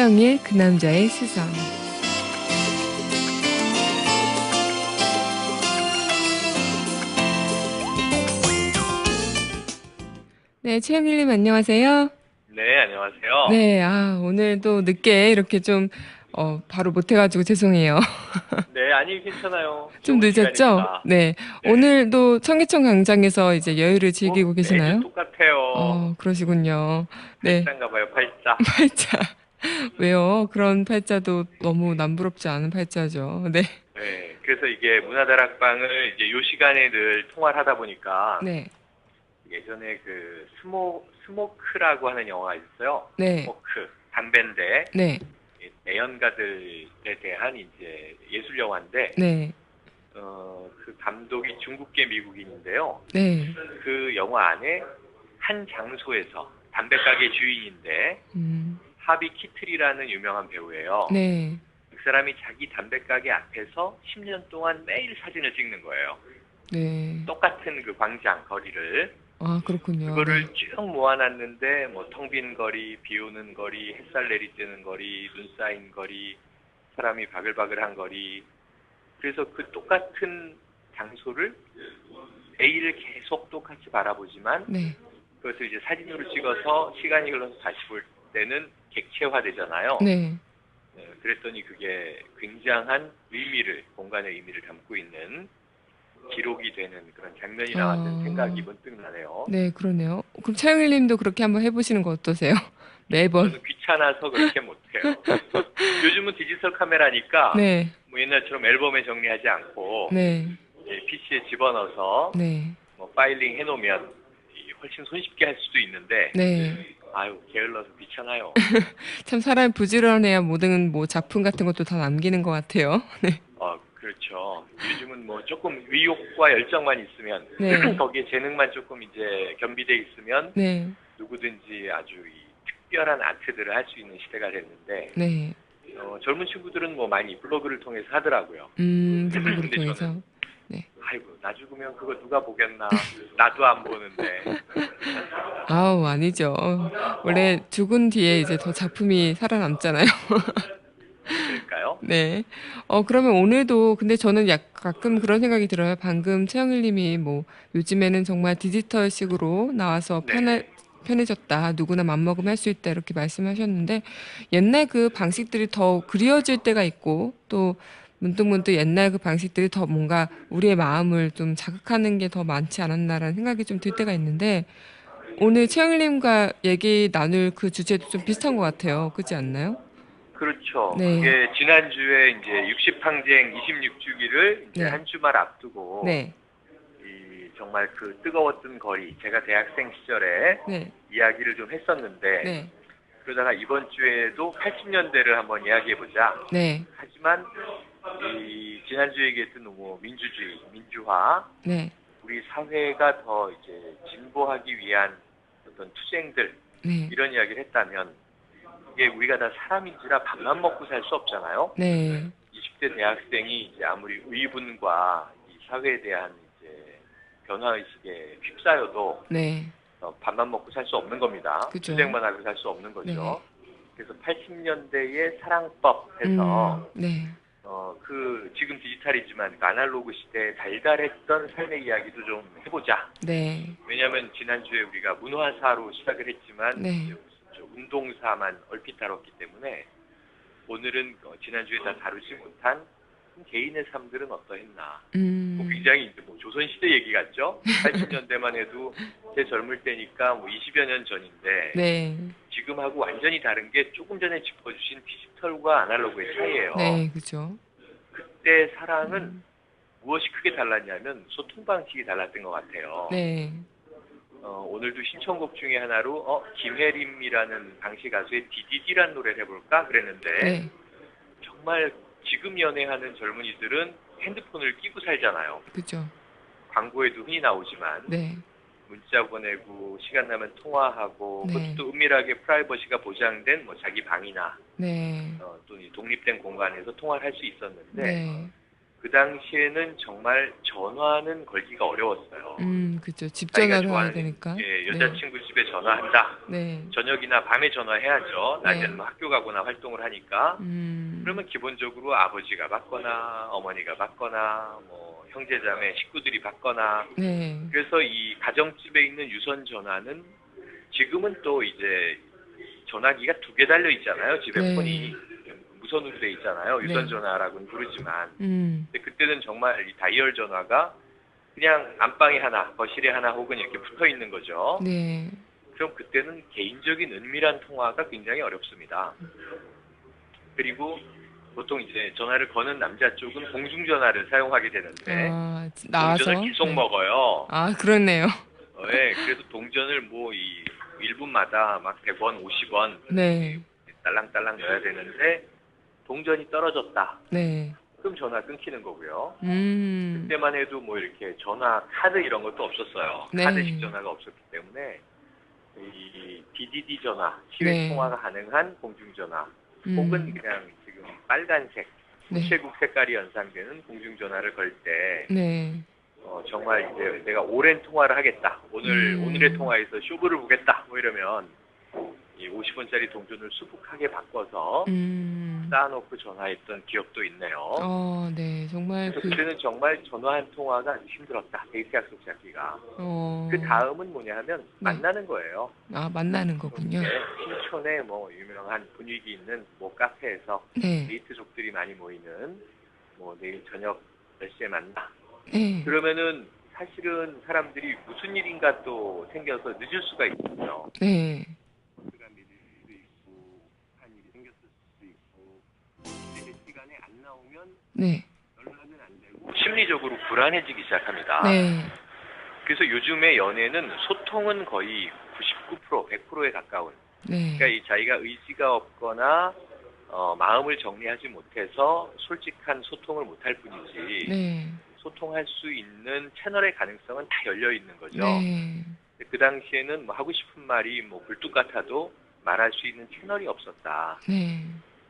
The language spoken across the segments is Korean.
최영일 그 남자의 시선. 네, 최영일님 안녕하세요. 네, 안녕하세요. 네, 오늘도 늦게 이렇게 좀 바로 못해가지고 죄송해요. 네, 아니, 괜찮아요. 좀 좋은 늦었죠? 시간이니까. 네, 네. 오늘도 청계천 광장에서 이제 여유를 즐기고 매주 계시나요? 똑같아요. 그러시군요. 네, 팔자인가 봐요, 팔자. 팔자. 왜요? 그런 팔자도 너무 남부럽지 않은 팔자죠. 네, 네, 그래서 이게 문화다락방을 이제 요 시간에 늘 통화를 하다 보니까 네, 예전에 그 스모크라고 하는 영화가 있어요. 네, 스모크, 담배인데, 네, 내연가들에 대한 이제 예술 영화인데, 네, 그 감독이 중국계 미국인인데요. 네, 그 영화 안에 한 장소에서 담배 가게 주인인데, 음, 하비 키틀이라는 유명한 배우예요. 네, 그 사람이 자기 담배 가게 앞에서 10년 동안 매일 사진을 찍는 거예요. 네. 똑같은 그 광장 거리를. 그렇군요. 네. 그거를 쭉 모아놨는데 뭐 텅 빈 거리, 비 오는 거리, 햇살 내리쬐는 거리, 눈 쌓인 거리, 사람이 바글바글한 거리. 그래서 그 똑같은 장소를 매일 계속 똑같이 바라보지만 네. 그것을 이제 사진으로 찍어서 시간이 흘러서 다시 볼 때는 객체화되잖아요. 네. 네, 그랬더니 그게 굉장한 의미를, 공간의 의미를 담고 있는 기록이 되는 그런 장면이 나왔던 생각이 문득 나네요. 네, 그러네요. 그럼 차영일 님도 그렇게 한번 해보시는 거 어떠세요? 매번. 저는 귀찮아서 그렇게 못해요. 요즘은 디지털 카메라니까 네. 뭐 옛날처럼 앨범에 정리하지 않고 네. PC에 집어넣어서 네. 뭐 파일링 해놓으면 훨씬 손쉽게 할 수도 있는데 네. 아유 게을러서 귀찮아요. 참 사람이 부지런해야 모든 뭐 작품 같은 것도 다 남기는 것 같아요. 네. 그렇죠. 요즘은 뭐 조금 의욕과 열정만 있으면 네. 거기에 재능만 조금 이제 겸비돼 있으면 네. 누구든지 아주 특별한 아트들을 할 수 있는 시대가 됐는데 네. 젊은 친구들은 뭐 많이 블로그를 통해서 하더라고요. 블로그를 근데 통해서. 저는 네. 아이고 나 죽으면 그거 누가 보겠나. 나도 안 보는데. 아니죠. 원래 죽은 뒤에 이제 더 작품이 살아남잖아요. 그럴까요? 네. 그러면 오늘도, 근데 저는 가끔 그런 생각이 들어요. 방금 최영일 님이 뭐, 요즘에는 정말 디지털식으로 나와서 네네. 편해졌다. 누구나 맘먹으면 할 수 있다. 이렇게 말씀하셨는데, 옛날 그 방식들이 더 그리워질 때가 있고, 또 문득문득 옛날 그 방식들이 더 뭔가 우리의 마음을 좀 자극하는 게 더 많지 않았나라는 생각이 좀 들 때가 있는데, 오늘 최영일 님과 얘기 나눌 그 주제도 좀 비슷한 것 같아요. 그렇지 않나요? 그렇죠. 네. 그게 지난주에 이제 60항쟁 26주기를 이제 네. 한 주말 앞두고 네. 정말 그 뜨거웠던 거리, 제가 대학생 시절에 네. 이야기를 좀 했었는데 네. 그러다가 이번 주에도 80년대를 한번 이야기해보자. 네. 하지만 지난주에 얘기했던 뭐 민주주의, 민주화, 네. 우리 사회가 더 이제 진보하기 위한 어떤 투쟁들 네. 이런 이야기를 했다면 이게 우리가 다 사람인지라 밥만 먹고 살 수 없잖아요. 네. 20대 대학생이 이제 아무리 의분과 이 사회에 대한 이제 변화의식에 휩싸여도 네. 밥만 먹고 살 수 없는 겁니다. 그죠. 투쟁만 하고 살 수 없는 네. 거죠. 그래서 80년대의 사랑법 해서 네. 지금 디지털이지만 그 아날로그 시대에 달달했던 삶의 이야기도 좀 해보자. 네. 왜냐하면 지난주에 우리가 문화사로 시작을 했지만 네. 운동사만 얼핏 다뤘기 때문에 오늘은 지난주에 다 다루지 못한 개인의 삶들은 어떠했나. 뭐 굉장히 이제 뭐 조선시대 얘기 같죠? 80년대만 해도 제 젊을 때니까 뭐 20여 년 전인데 네. 지금하고 완전히 다른 게 조금 전에 짚어주신 디지털과 아날로그의 차이예요. 네. 그죠. 그때 사랑은 무엇이 크게 달랐냐면 소통 방식이 달랐던 것 같아요. 네. 오늘도 신청곡 중에 하나로 김혜림이라는 당시 가수의 디디디란 노래를 해볼까 그랬는데 네. 정말 지금 연애하는 젊은이들은 핸드폰을 끼고 살잖아요. 그죠. 광고에도 흔히 나오지만 네. 문자 보내고 시간 나면 통화하고 그것도 네. 또 은밀하게 프라이버시가 보장된 뭐 자기 방이나 네. 또 독립된 공간에서 통화를 할 수 있었는데 네. 그 당시에는 정말 전화는 걸기가 어려웠어요. 그죠. 집 자기가 전화를 해야 좋아하는 되니까. 예, 네. 여자친구 집에 전화한다. 네. 저녁이나 밤에 전화해야죠. 낮에는 네. 뭐 학교 가거나 활동을 하니까. 음. 그러면 기본적으로 아버지가 받거나 어머니가 받거나 뭐 형제자매 식구들이 받거나 네. 그래서 이 가정집에 있는 유선 전화는 지금은 또 이제 전화기가 2개 달려 있잖아요. 집에 네. 폰이 무선으로 돼 있잖아요. 유선 네. 전화라고는 부르지만 음. 근데 그때는 정말 이 다이얼 전화가 그냥 안방에 하나, 거실에 하나 혹은 이렇게 붙어 있는 거죠. 네. 그럼 그때는 개인적인 은밀한 통화가 굉장히 어렵습니다. 그리고 보통 이제 전화를 거는 남자 쪽은 공중전화를 사용하게 되는데 아, 동전을 나와서. 계속 네. 먹어요. 아, 그렇네요. 네, 그래서 동전을 뭐 이 1분마다 막 100원, 50원 네. 딸랑딸랑 넣어야 되는데 동전이 떨어졌다. 네. 그럼 전화 끊기는 거고요. 음. 그때만 해도 뭐 이렇게 전화 카드 이런 것도 없었어요. 네. 카드식 전화가 없었기 때문에 이 DDD 전화, 시외 네. 통화가 가능한 공중전화 혹은 그냥 지금 빨간색 네. 우체국 색깔이 연상되는 공중전화를 걸 때 네. 정말 이제 내가 오랜 통화를 하겠다. 오늘의 통화에서 쇼부를 보겠다. 뭐 이러면 이 50원짜리 동전을 수북하게 바꿔서 쌓아놓고 전화했던 기억도 있네요. 네. 정말 그래서 그때는 정말 전화 한 통화가 아주 힘들었다. 데이트 약속 잡기가. 그 다음은 뭐냐 하면 네. 만나는 거예요. 아, 만나는 거군요. 네, 신촌에 뭐 유명한 분위기 있는 뭐 카페에서 네. 데이트족들이 많이 모이는 뭐 내일 저녁 몇 시에 만나. 네. 그러면은 사실은 사람들이 무슨 일인가 또 생겨서 늦을 수가 있거든요. 네. 버스가 밀릴 수도 있고 한 일이 생겼을 수도 있고 제 시간에 안 나오면 네. 연락은 안 되고 심리적으로 불안해지기 시작합니다. 네. 그래서 요즘의 연애는 소통은 거의 99%, 100%에 가까운. 네. 그러니까 이 자기가 의지가 없거나 마음을 정리하지 못해서 솔직한 소통을 못할 뿐이지 네. 소통할 수 있는 채널의 가능성은 다 열려 있는 거죠. 네. 그 당시에는 뭐 하고 싶은 말이 뭐 굴뚝 같아도 말할 수 있는 채널이 없었다. 네.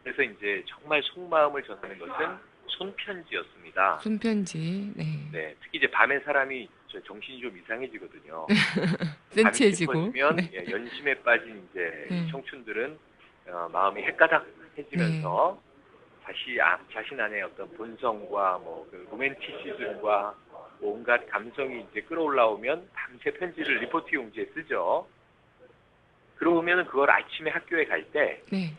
그래서 이제 정말 속마음을 전하는 것은 손편지였습니다. 손편지. 네. 네, 특히 이제 밤에 사람이 정신이 좀 이상해지거든요. 센치해지고. 밤이 깊어지면 네. 예, 연심에 빠진 이제 네. 청춘들은 마음이 헷가닥해지면서 자신 안에 어떤 본성과 그 로맨티시즘과 온갖 감성이 이제 끌어올라오면 밤새 편지를 리포트 용지에 쓰죠. 그러면 그걸 아침에 학교에 갈 때 네.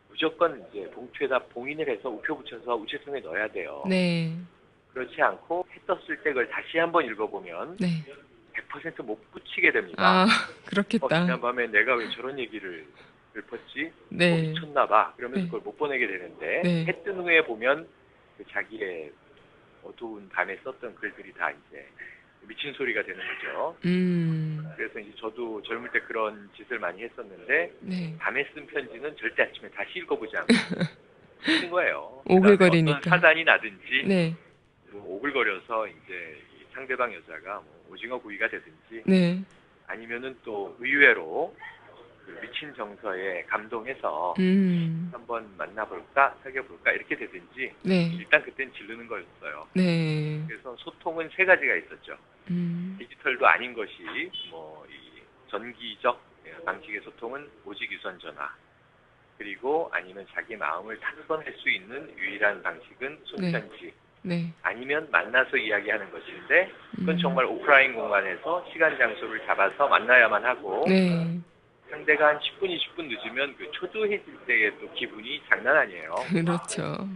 무조건 이제 봉투에다 봉인을 해서 우표 붙여서 우체통에 넣어야 돼요. 네. 그렇지 않고 해 떴을 때 그걸 다시 한번 읽어보면 네. 100%못 붙이게 됩니다. 아, 그렇겠다. 지난밤에 내가 왜 저런 얘기를 읊었지? 네. 미쳤나 봐. 그러면서 네. 그걸 못 보내게 되는데 네. 해 뜬 후에 보면 그 자기의 어두운 밤에 썼던 글들이 다 이제 미친 소리가 되는 거죠. 그래서 이제 저도 젊을 때 그런 짓을 많이 했었는데 네. 밤에 쓴 편지는 절대 아침에 다시 읽어보지 않고 쓰는 거예요. 오글거리니까. 어떤 사단이 나든지 네. 뭐 오글거려서 이제 이 상대방 여자가 뭐 오징어 구이가 되든지 네. 아니면은 또 의외로 그 미친 정서에 감동해서 한번 만나볼까 사귀어볼까 이렇게 되든지 네. 일단 그땐 지르는 거였어요. 네. 그래서 소통은 3가지가 있었죠. 디지털도 아닌 것이 뭐 이 전기적 방식의 소통은 오직 유선 전화 그리고 아니면 자기 마음을 탁선할 수 있는 유일한 방식은 손편지 네. 아니면 만나서 이야기하는 것인데 그건 정말 오프라인 공간에서 시간 장소를 잡아서 만나야만 하고 네. 상대가 한 10분, 20분 늦으면 그 초조해질 때의 또 기분이 장난 아니에요. 그렇죠.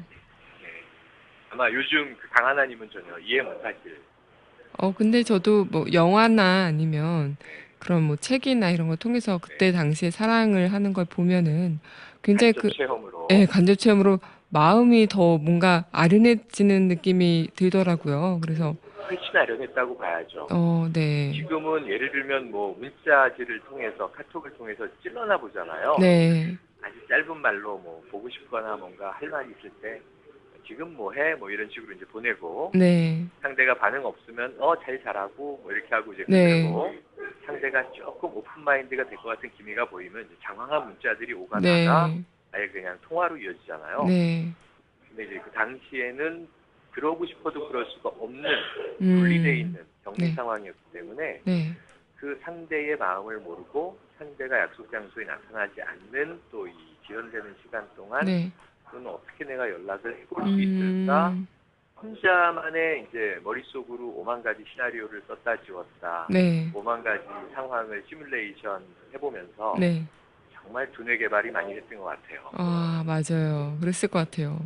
네. 아마 요즘 그 강하나님은 전혀 이해 못하실. 근데 저도 뭐 영화나 아니면 그런 뭐 책이나 이런 거 통해서 그때 당시에 사랑을 하는 걸 보면은 굉장히 간접 체험으로. 네, 간접 체험으로 마음이 더 뭔가 아련해지는 느낌이 들더라고요. 그래서 훨씬 아련했다고 봐야죠. 네. 지금은 예를 들면 뭐 문자지를 통해서 카톡을 통해서 찔러나 보잖아요. 네. 아주 짧은 말로 뭐 보고 싶거나 뭔가 할 말이 있을 때 지금 뭐 해? 뭐 이런 식으로 이제 보내고 네. 상대가 반응 없으면 잘 자라고 뭐 이렇게 하고 이제 네. 끝내고 상대가 조금 오픈 마인드가 될 것 같은 기미가 보이면 이제 장황한 문자들이 오가다가 네. 아예 그냥 통화로 이어지잖아요. 네. 근데 이제 그 당시에는 들어오고 싶어도 그럴 수가 없는 분리되어 있는 격리 네. 상황이었기 때문에 네. 그 상대의 마음을 모르고 상대가 약속 장소에 나타나지 않는 또 이 지연되는 시간 동안 네. 그는 어떻게 내가 연락을 해볼 수 있을까? 혼자만의 이제 머릿속으로 5만 가지 시나리오를 썼다 지웠다. 네. 5만 가지 상황을 시뮬레이션 해보면서 네. 정말 두뇌 개발이 많이 됐던 것 같아요. 아, 맞아요. 그랬을 것 같아요.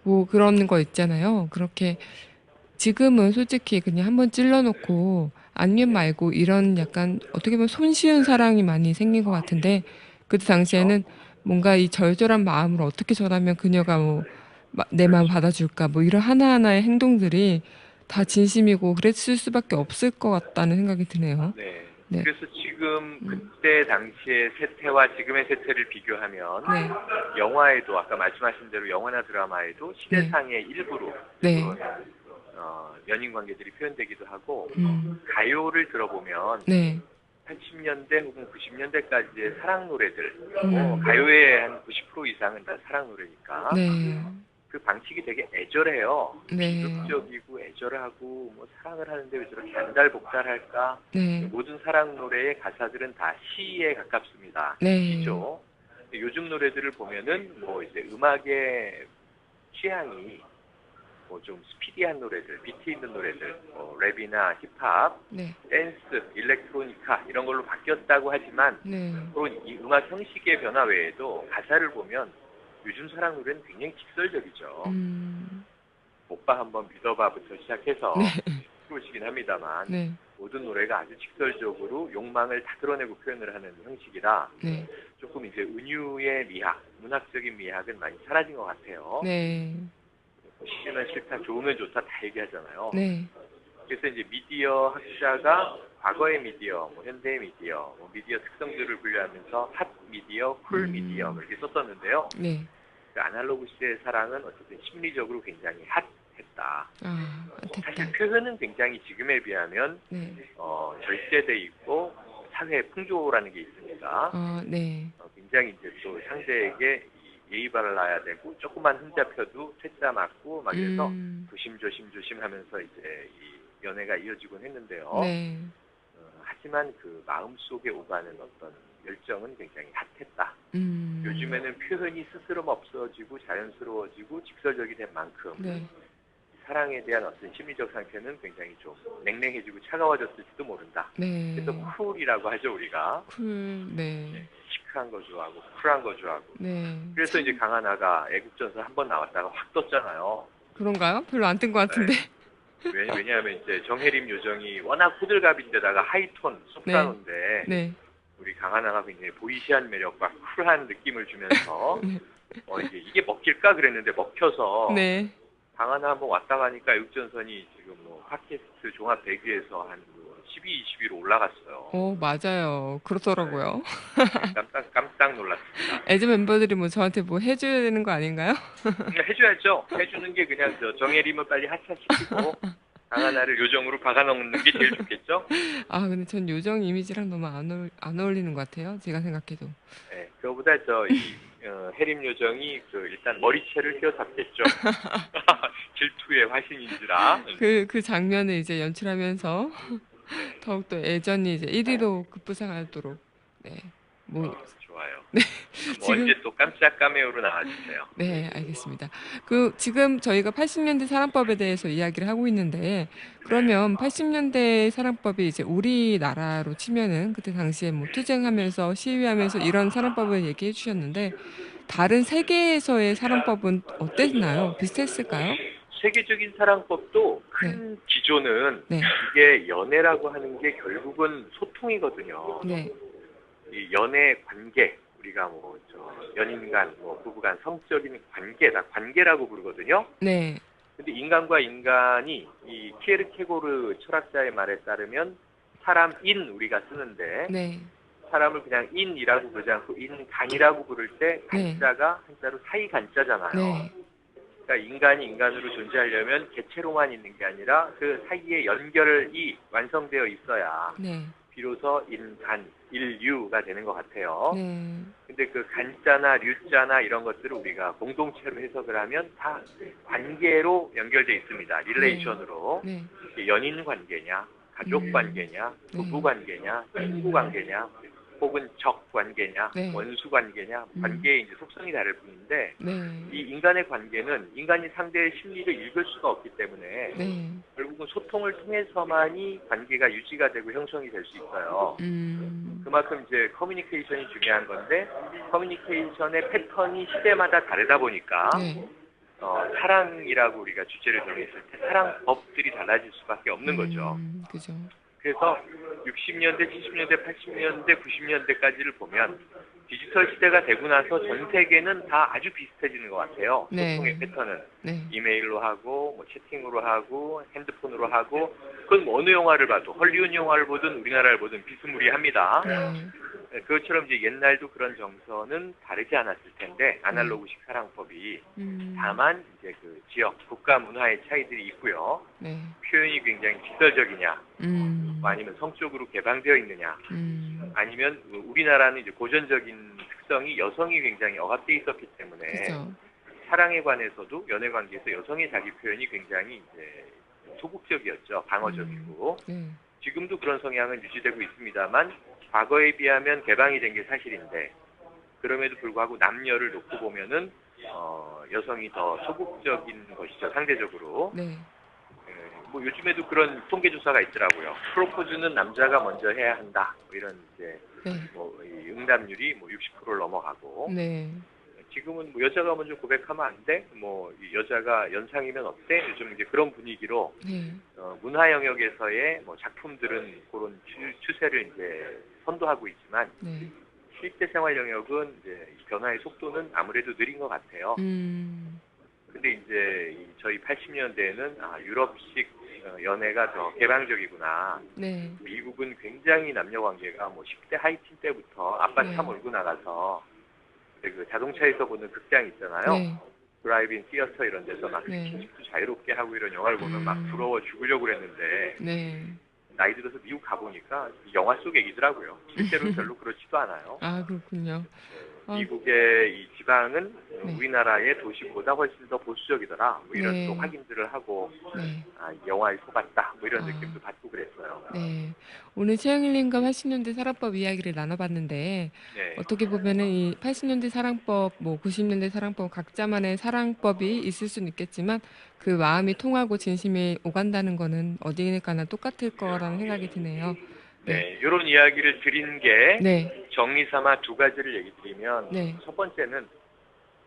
뭐 그런 거 있잖아요. 그렇게 지금은 솔직히 그냥 한번 찔러놓고 안면 네. 말고 이런 약간 어떻게 보면 손쉬운 사랑이 많이 생긴 것 같은데 그때 그렇죠. 당시에는 뭔가 이 절절한 마음을 어떻게 전하면 그녀가 뭐 내 마음 그렇죠. 받아줄까 뭐 이런 하나하나의 행동들이 다 진심이고 그랬을 수밖에 없을 것 같다는 생각이 드네요. 네. 네. 그래서 지금 음. 그때 당시의 세태와 지금의 세태를 비교하면 네. 영화에도 아까 말씀하신 대로 영화나 드라마에도 네. 시대상의 일부로 네. 그런 연인 관계들이 표현되기도 하고 음. 가요를 들어보면 네. 80년대 혹은 90년대까지의 사랑 노래들 음. 가요의 한 90% 이상은 다 사랑 노래니까 네. 그 방식이 되게 애절해요. 네. 비극적이고 애절하고 뭐 사랑을 하는데 왜 저렇게 안달복달할까? 네. 모든 사랑 노래의 가사들은 다 시에 가깝습니다. 네. 시죠. 요즘 노래들을 보면은 뭐 이제 음악의 취향이 뭐 좀 스피디한 노래들, 비트 있는 노래들, 뭐 랩이나 힙합, 네. 댄스, 일렉트로니카 이런 걸로 바뀌었다고 하지만 네. 물론 이 음악 형식의 변화 외에도 가사를 보면 요즘 사랑 노래는 굉장히 직설적이죠. 음. 오빠 한번 믿어봐부터 네. 시작해서 프로시긴 합니다만 네. 모든 노래가 아주 직설적으로 욕망을 다 드러내고 표현을 하는 형식이라 네. 조금 이제 은유의 미학, 문학적인 미학은 많이 사라진 것 같아요. 네. 싫으면 싫다, 좋으면 좋다 다 얘기하잖아요. 네. 그래서 이제 미디어 학자가 과거의 미디어, 뭐 현대의 미디어, 뭐 미디어 특성들을 분류하면서 핫 미디어, 쿨 미디어 이렇게 썼었는데요. 네. 그 아날로그 시대의 사랑은 어쨌든 심리적으로 굉장히 핫했다. 아, 사실 됐다. 표현은 굉장히 지금에 비하면 네. 절제돼 있고 사회 풍조라는 게 있습니다. 네. 굉장히 이제 또 상대에게 예의 발라야 되고 조금만 흠잡혀도 퇴짜 맞고 막 이래서 조심 하면서 이제 이 연애가 이어지곤 했는데요. 네. 하지만 그 마음속에 오가는 어떤 열정은 굉장히 핫했다. 요즘에는 표현이 스스럼 없어지고 자연스러워지고 직설적이 된 만큼 네. 사랑에 대한 어떤 심리적 상태는 굉장히 좀 냉랭해지고 차가워졌을지도 모른다. 네. 그래서 쿨이라고 하죠 우리가. 쿨, 네. 시크한 거 좋아하고 쿨한 거 좋아하고. 네. 그래서 이제 강하나가 애국전선 한 번 나왔다가 확 떴잖아요. 그런가요? 별로 안 뜬 것 같은데. 네. 왜냐하면 이제 정혜림 요정이 워낙 호들갑인데다가 하이톤 네. 소프라노인데 네. 우리 강하나가 굉장히 보이시한 매력과 쿨한 느낌을 주면서 네. 이게 먹힐까 그랬는데 먹혀서 네. 강하나 한번 왔다 가니까 애국전선이 지금 뭐 팟캐스트 종합 100위에서 한 12, 20위로 올라갔어요. 맞아요. 그렇더라고요. 네, 깜짝 놀랐습니다. 애즈 멤버들이 뭐 저한테 뭐 해줘야 되는 거 아닌가요? 해줘야죠. 해주는 게 그냥 정혜림을 빨리 하차시키고 강하나를 요정으로 박아넣는 게 제일 좋겠죠? 아, 근데 전 요정 이미지랑 너무 안 어울리는 것 같아요. 제가 생각해도. 네, 그거보다 해림 요정이 일단 머리채를 휘어잡겠죠. 질투의 화신인지라. 그 장면을 이제 연출하면서 네. 더욱더 애전이 이제 1위로 급부상하도록. 네. 뭐, 좋아요. 네. 뭐 지금, 언제 또 깜짝 카메오로 나와주세요. 네, 알겠습니다. 지금 저희가 80년대 사랑법에 대해서 이야기를 하고 있는데, 네. 그러면 80년대 사랑법이 이제 우리나라로 치면은 그때 당시에 뭐 투쟁하면서 시위하면서 이런 사랑법을 얘기해 주셨는데, 다른 세계에서의 사랑법은 어땠나요? 비슷했을까요? 세계적인 사랑법도 네, 큰 기조는 네, 이게 연애라고 하는 게 결국은 소통이거든요. 네, 이 연애 관계, 우리가 연인 간, 부부 간 성적인 관계다. 관계라고 부르거든요. 네, 근데 인간과 인간이 이 키에르케고르 철학자의 말에 따르면 사람인 우리가 쓰는데 네, 사람을 그냥 인이라고 부르지 않고 인간이라고 부를 때 네, 간자가 한자로 사이 간자잖아요. 네, 그러니까 인간이 인간으로 존재하려면 개체로만 있는 게 아니라 그 사이에 연결이 완성되어 있어야 네, 비로소 인간, 인류가 되는 것 같아요. 네. 근데 그 간자나 류자나 이런 것들을 우리가 공동체로 해석을 하면 다 관계로 연결돼 있습니다. 릴레이션으로. 네. 연인 관계냐, 가족 관계냐, 부부 관계냐, 친구 관계냐, 혹은 적 관계냐, 네. 원수 관계냐, 관계의 이제 속성이 다를 뿐인데, 네. 이 인간의 관계는 인간이 상대의 심리를 읽을 수가 없기 때문에 네. 결국은 소통을 통해서만이 관계가 유지가 되고 형성이 될 수 있어요. 그만큼 이제 커뮤니케이션이 중요한 건데, 커뮤니케이션의 패턴이 시대마다 다르다 보니까 네. 사랑이라고 우리가 주제를 정했을 때 사랑법들이 달라질 수밖에 없는 거죠. 그죠. 그래서 60년대, 70년대, 80년대, 90년대까지를 보면 디지털 시대가 되고 나서 전 세계는 다 아주 비슷해지는 것 같아요. 네. 소통의 패턴은. 네. 이메일로 하고, 뭐 채팅으로 하고, 핸드폰으로 하고, 그건 뭐 어느 영화를 봐도, 헐리우드 영화를 보든 우리나라를 보든 비스무리합니다. 네. 그것처럼 이제 옛날도 그런 정서는 다르지 않았을 텐데, 아날로그식 사랑법이. 다만, 이제 그 지역, 국가 문화의 차이들이 있고요. 네. 표현이 굉장히 직설적이냐, 뭐 아니면 성적으로 개방되어 있느냐, 아니면 우리나라는 이제 고전적인 특성이 여성이 굉장히 억압되어 있었기 때문에 그죠. 사랑에 관해서도 연애 관계에서 여성의 자기 표현이 굉장히 이제 소극적이었죠. 방어적이고. 네. 지금도 그런 성향은 유지되고 있습니다만 과거에 비하면 개방이 된 게 사실인데 그럼에도 불구하고 남녀를 놓고 보면은 여성이 더 소극적인 것이죠. 상대적으로. 네. 뭐 요즘에도 그런 통계조사가 있더라고요. 프로포즈는 남자가 먼저 해야 한다. 뭐 이런 이제 네. 이 응답률이 뭐 60%를 넘어가고. 네. 지금은 뭐 여자가 먼저 고백하면 안 돼. 뭐 여자가 연상이면 어때? 요즘 이제 그런 분위기로 네. 문화 영역에서의 뭐 작품들은 그런 추세를 이제 선도하고 있지만 네. 실제 생활 영역은 이제 변화의 속도는 아무래도 느린 것 같아요. 근데 이제 저희 80년대에는 유럽식 연애가 더 개방적이구나. 네. 미국은 굉장히 남녀 관계가 뭐 10대 하이틴 때부터 아빠 차 네. 몰고 나가서 그 자동차에서 보는 극장 있잖아요. 네. 드라이브인 티어터 이런 데서 막 네. 스킨십도 자유롭게 하고 이런 영화를 보면 막 부러워 죽으려고 그랬는데 네. 나이 들어서 미국 가보니까 영화 속 얘기더라고요. 실제로는 별로 그렇지도 않아요. 아, 그렇군요. 미국의 이 지방은 네. 우리나라의 도시보다 훨씬 더 보수적이더라. 뭐 이런 네. 또 확인들을 하고 네. 영화에 속았다. 뭐 이런 느낌도 받고 그랬어요. 네. 오늘 최영일님과 80년대 사랑법 이야기를 나눠봤는데 네. 어떻게 보면은 이 80년대 사랑법, 뭐 90년대 사랑법 각자만의 사랑법이 있을 수는 있겠지만 그 마음이 통하고 진심이 오간다는 거는 어디니까나 똑같을 거라는 생각이 드네요. 네, 이런 이야기를 드린 게 네. 정리 삼아 두 가지를 얘기 드리면 네. 첫 번째는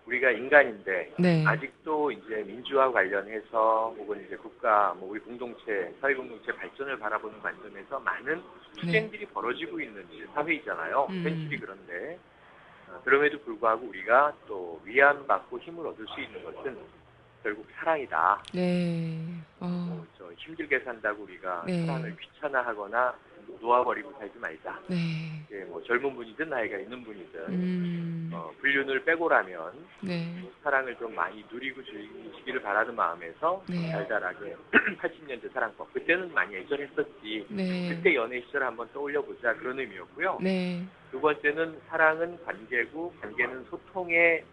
우리가 인간인데 네. 아직도 이제 민주화 관련해서 혹은 이제 국가, 뭐 우리 공동체, 사회 공동체 발전을 바라보는 관점에서 많은 투쟁들이 벌어지고 있는 사회이잖아요. 현실이 그런데 그럼에도 불구하고 우리가 또 위안받고 힘을 얻을 수 있는 것은 결국 사랑이다. 네. 저 힘들게 산다고 우리가 네. 사랑을 귀찮아하거나 놓아버리고 살지 말자. 네. 예, 뭐 젊은 분이든 나이가 있는 분이든 불륜을 빼고라면 네. 사랑을 좀 많이 누리고 즐기시기를 바라는 마음에서 네. 달달하게 80년대 사랑법 그때는 많이 애절했었지. 네. 그때 연애 시절 한번 떠올려보자 그런 의미였고요. 네. 두 번째는 사랑은 관계고 관계는 소통에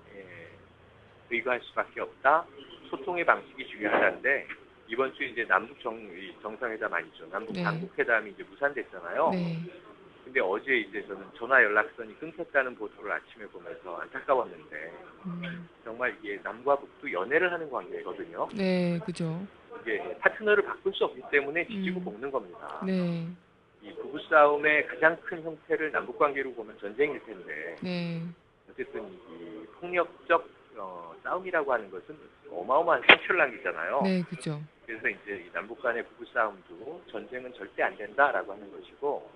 의거할 수밖에 없다. 소통의 방식이 중요하다는데 이번 주 이제 남북 정상회담 아니죠. 남북 네. 당국회담이 이제 무산됐잖아요. 네. 근데 어제 이제 저는 전화 연락선이 끊겼다는 보도를 아침에 보면서 안타까웠는데 정말 이게 남과 북도 연애를 하는 관계거든요. 네, 그죠. 이게 파트너를 바꿀 수 없기 때문에 지지고 볶는 겁니다. 네. 이 부부싸움의 가장 큰 형태를 남북 관계로 보면 전쟁일 텐데 네. 어쨌든 이 폭력적 싸움이라고 하는 것은 어마어마한 상처를 남기잖아요. 네, 그죠. 그래서 이제 이 남북 간의 부부싸움도 전쟁은 절대 안 된다라고 하는 것이고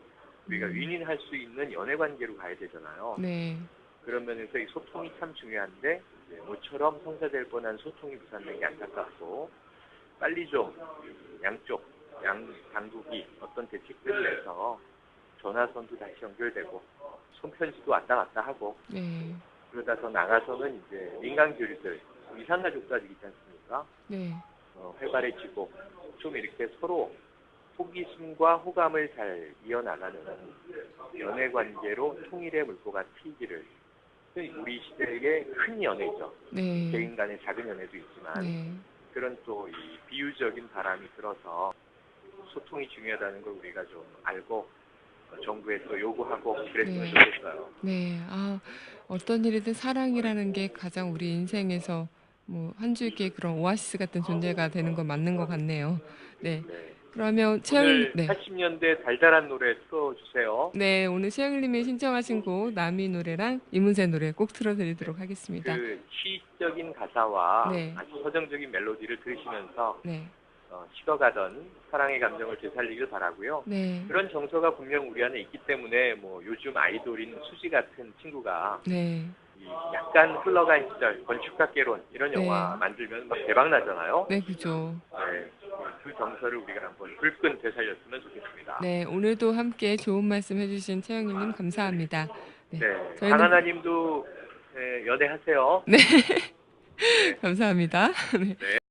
우리가 윈윈할 수 있는 연애 관계로 가야 되잖아요. 네. 그런 면에서 이 소통이 참 중요한데 모처럼 성사될 뻔한 소통이 무산된 게 안타깝고 빨리 좀 양쪽 양 당국이 어떤 대책들을 내서 전화선도 다시 연결되고 손편지도 왔다 갔다 하고 네. 그러다 더 나가서는 이제 민간 교류들 이산가족들이 있지 않습니까? 네. 활발해지고 좀 이렇게 서로 호기심과 호감을 잘 이어나가는 연애 관계로 통일의 물꼬가 튀기를. 우리 시대의 큰 연애죠. 네. 개인 간의 작은 연애도 있지만 네. 그런 또 이 비유적인 바람이 들어서 소통이 중요하다는 걸 우리가 좀 알고 정부에 또 요구하고 그랬으면 좋겠어요. 네. 어떤 일이든 사랑이라는 게 가장 우리 인생에서 뭐 한 줄기의 그런 오아시스 같은 존재가 되는 건 맞는 것 같네요. 네. 네. 그러면 오늘 네. 80년대 달달한 노래 틀어주세요. 네, 오늘 최영님이 신청하신 곡 남이 노래랑 이문세 노래 꼭 틀어드리도록 하겠습니다. 그 시적인 가사와 네. 아주 서정적인 멜로디를 들으시면서 네. 식어가던 사랑의 감정을 되살리길 바라고요. 네. 그런 정서가 분명 우리 안에 있기 때문에 뭐 요즘 아이돌인 수지 같은 친구가 네. 이 약간 흘러간 시절 건축학개론 이런 네. 영화 만들면 막 대박 나잖아요. 네, 그죠. 네, 그 정서를 우리가 한번 불끈 되살렸으면 좋겠습니다. 네, 오늘도 함께 좋은 말씀 해주신 최영님 감사합니다. 네, 저희는 강하나님도 연애하세요. 네. 감사합니다. 네. 네.